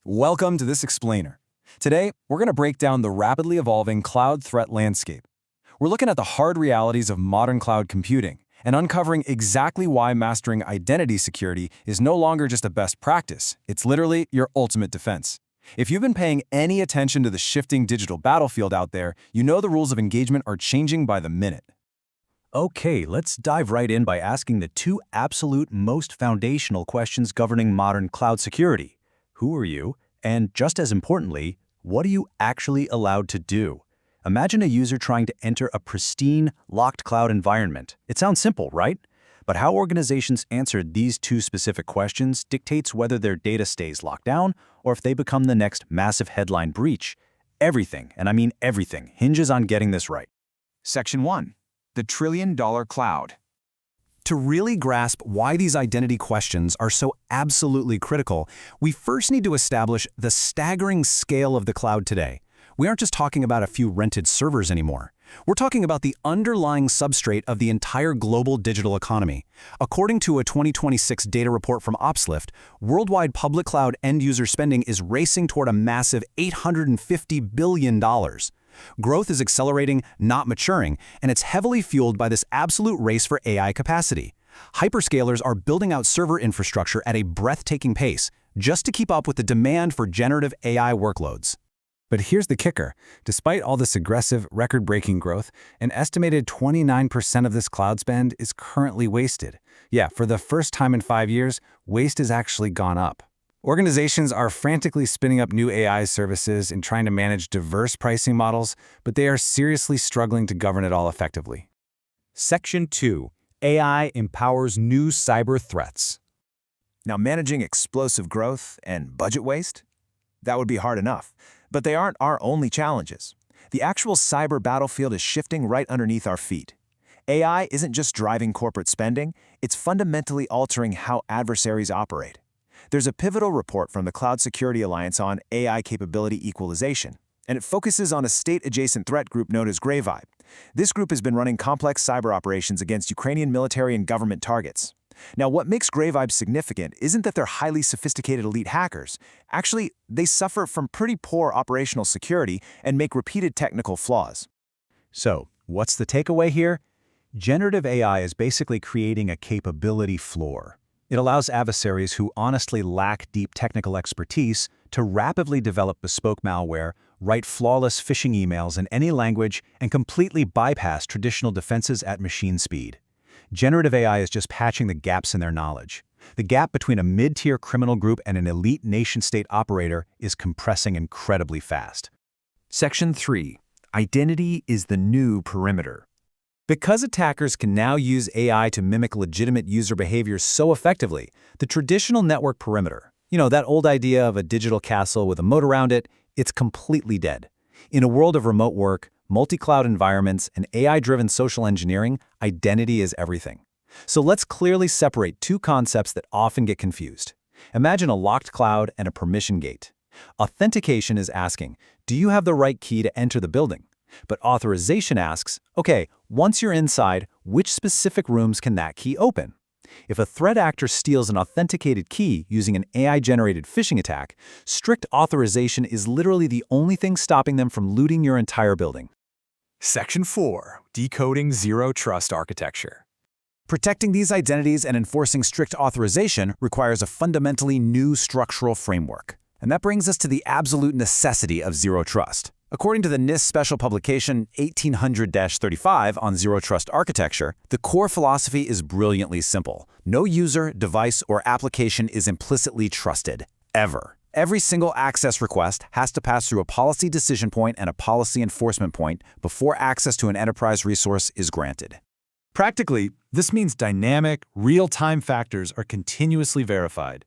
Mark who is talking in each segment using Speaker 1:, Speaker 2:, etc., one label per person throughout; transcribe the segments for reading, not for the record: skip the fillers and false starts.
Speaker 1: Welcome to this explainer. Today, we're going to break down the rapidly evolving cloud threat landscape. We're looking at the hard realities of modern cloud computing and uncovering exactly why mastering identity security is no longer just a best practice, it's literally your ultimate defense. If you've been paying any attention to the shifting digital battlefield out there, you know the rules of engagement are changing by the minute.
Speaker 2: Okay, let's dive right in by asking the two absolute most foundational questions governing modern cloud security. Who are you? And just as importantly, what are you actually allowed to do? Imagine a user trying to enter a pristine, locked cloud environment. It sounds simple, right? But how organizations answer these two specific questions dictates whether their data stays locked down or if they become the next massive headline breach. Everything, and I mean everything, hinges on getting this right.
Speaker 3: Section 1. The trillion-dollar cloud.
Speaker 1: To really grasp why these identity questions are so absolutely critical, we first need to establish the staggering scale of the cloud today. We aren't just talking about a few rented servers anymore. We're talking about the underlying substrate of the entire global digital economy. According to a 2026 data report from OpsLift, worldwide public cloud end-user spending is racing toward a massive $850 billion. Growth is accelerating, not maturing, and it's heavily fueled by this absolute race for AI capacity. Hyperscalers are building out server infrastructure at a breathtaking pace, just to keep up with the demand for generative AI workloads. But here's the kicker. Despite all this aggressive, record-breaking growth, an estimated 29% of this cloud spend is currently wasted. Yeah, for the first time in 5 years, waste has actually gone up. Organizations are frantically spinning up new AI services and trying to manage diverse pricing models, but they are seriously struggling to govern it all effectively.
Speaker 4: Section 2. AI empowers new cyber threats.
Speaker 3: Now, managing explosive growth and budget waste? That would be hard enough. But they aren't our only challenges. The actual cyber battlefield is shifting right underneath our feet. AI isn't just driving corporate spending, it's fundamentally altering how adversaries operate. There's a pivotal report from the Cloud Security Alliance on AI capability equalization, and it focuses on a state-adjacent threat group known as GreyVibe. This group has been running complex cyber operations against Ukrainian military and government targets. Now, what makes GreyVibe significant isn't that they're highly sophisticated elite hackers. Actually, they suffer from pretty poor operational security and make repeated technical flaws.
Speaker 2: So, what's the takeaway here? Generative AI is basically creating a capability floor. It allows adversaries who honestly lack deep technical expertise to rapidly develop bespoke malware, write flawless phishing emails in any language, and completely bypass traditional defenses at machine speed. Generative AI is just patching the gaps in their knowledge. The gap between a mid-tier criminal group and an elite nation-state operator is compressing incredibly fast.
Speaker 4: Section 3. Identity is the new perimeter.
Speaker 1: Because attackers can now use AI to mimic legitimate user behavior so effectively, the traditional network perimeter, that old idea of a digital castle with a moat around it, it's completely dead. In a world of remote work, multi-cloud environments, and AI-driven social engineering, identity is everything. So let's clearly separate two concepts that often get confused. Imagine a locked cloud and a permission gate. Authentication is asking, do you have the right key to enter the building? But authorization asks, okay, once you're inside, which specific rooms can that key open? If a threat actor steals an authenticated key using an AI-generated phishing attack, strict authorization is literally the only thing stopping them from looting your entire building.
Speaker 4: Section 4. Decoding Zero Trust Architecture.
Speaker 1: Protecting these identities and enforcing strict authorization requires a fundamentally new structural framework. And that brings us to the absolute necessity of zero trust. According to the NIST Special Publication 1800-35 on Zero Trust Architecture, the core philosophy is brilliantly simple. No user, device, or application is implicitly trusted, ever. Every single access request has to pass through a policy decision point and a policy enforcement point before access to an enterprise resource is granted.
Speaker 5: Practically, this means dynamic, real-time factors are continuously verified.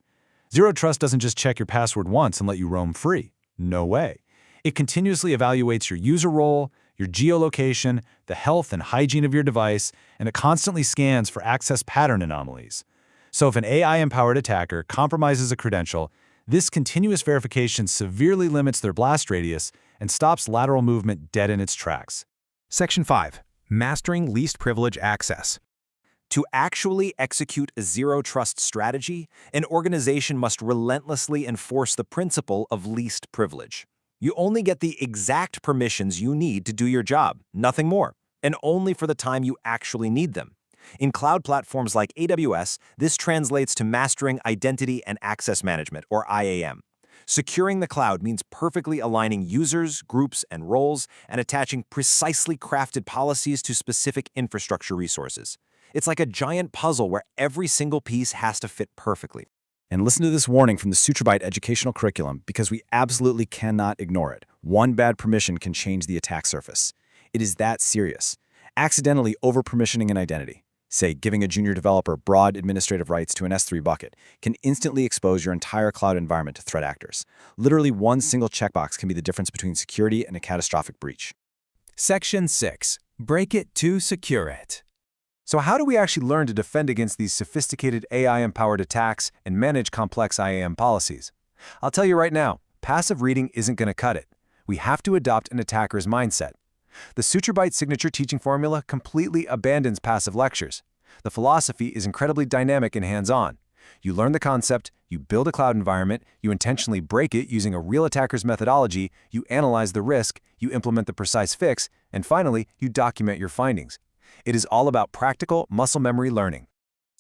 Speaker 5: Zero Trust doesn't just check your password once and let you roam free. No way. It continuously evaluates your user role, your geolocation, the health and hygiene of your device, and it constantly scans for access pattern anomalies. So if an AI-empowered attacker compromises a credential, this continuous verification severely limits their blast radius and stops lateral movement dead in its tracks.
Speaker 4: Section 5. Mastering least privilege access.
Speaker 3: To actually execute a zero-trust strategy, an organization must relentlessly enforce the principle of least privilege. You only get the exact permissions you need to do your job, nothing more, and only for the time you actually need them. In cloud platforms like AWS, this translates to mastering identity and access management, or IAM. Securing the cloud means perfectly aligning users, groups, and roles, and attaching precisely crafted policies to specific infrastructure resources. It's like a giant puzzle where every single piece has to fit perfectly.
Speaker 1: And listen to this warning from the SutraByte educational curriculum because we absolutely cannot ignore it. One bad permission can change the attack surface. It is that serious. Accidentally over-permissioning an identity, say giving a junior developer broad administrative rights to an S3 bucket, can instantly expose your entire cloud environment to threat actors. Literally one single checkbox can be the difference between security and a catastrophic breach.
Speaker 4: Section 6. Break it to secure it.
Speaker 5: So how do we actually learn to defend against these sophisticated AI-empowered attacks and manage complex IAM policies? I'll tell you right now, passive reading isn't going to cut it. We have to adopt an attacker's mindset. The SutraByte signature teaching formula completely abandons passive lectures. The philosophy is incredibly dynamic and hands-on. You learn the concept, you build a cloud environment, you intentionally break it using a real attacker's methodology, you analyze the risk, you implement the precise fix, and finally, you document your findings. It is all about practical muscle memory learning.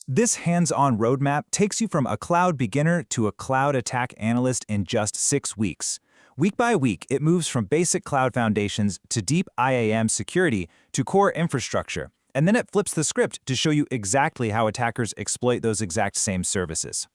Speaker 2: This hands-on roadmap takes you from a cloud beginner to a cloud attack analyst in just 6 weeks. Week by week, it moves from basic cloud foundations to deep IAM security to core infrastructure, and then it flips the script to show you exactly how attackers exploit those exact same services.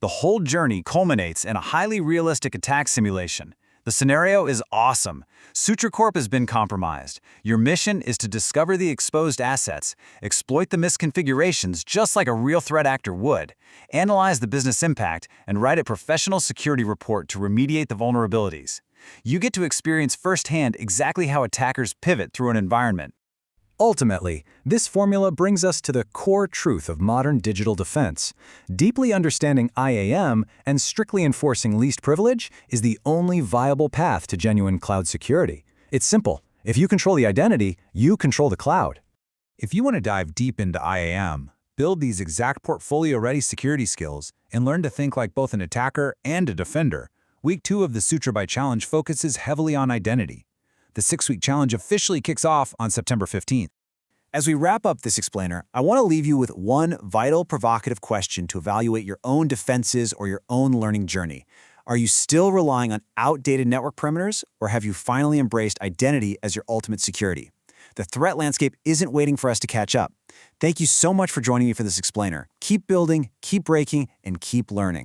Speaker 2: The whole journey culminates in a highly realistic attack simulation. The scenario is awesome. SutraCorp has been compromised. Your mission is to discover the exposed assets, exploit the misconfigurations just like a real threat actor would, analyze the business impact, and write a professional security report to remediate the vulnerabilities. You get to experience firsthand exactly how attackers pivot through an environment. Ultimately, this formula brings us to the core truth of modern digital defense. Deeply understanding IAM and strictly enforcing least privilege is the only viable path to genuine cloud security. It's simple. If you control the identity, you control the cloud.
Speaker 5: If you want to dive deep into IAM, build these exact portfolio-ready security skills, and learn to think like both an attacker and a defender, Week 2 of the SutraByte Challenge focuses heavily on identity. The 6-week challenge officially kicks off on September 15th.
Speaker 2: As we wrap up this explainer, I want to leave you with one vital, provocative question to evaluate your own defenses or your own learning journey. Are you still relying on outdated network perimeters, or have you finally embraced identity as your ultimate security? The threat landscape isn't waiting for us to catch up. Thank you so much for joining me for this explainer. Keep building, keep breaking, and keep learning.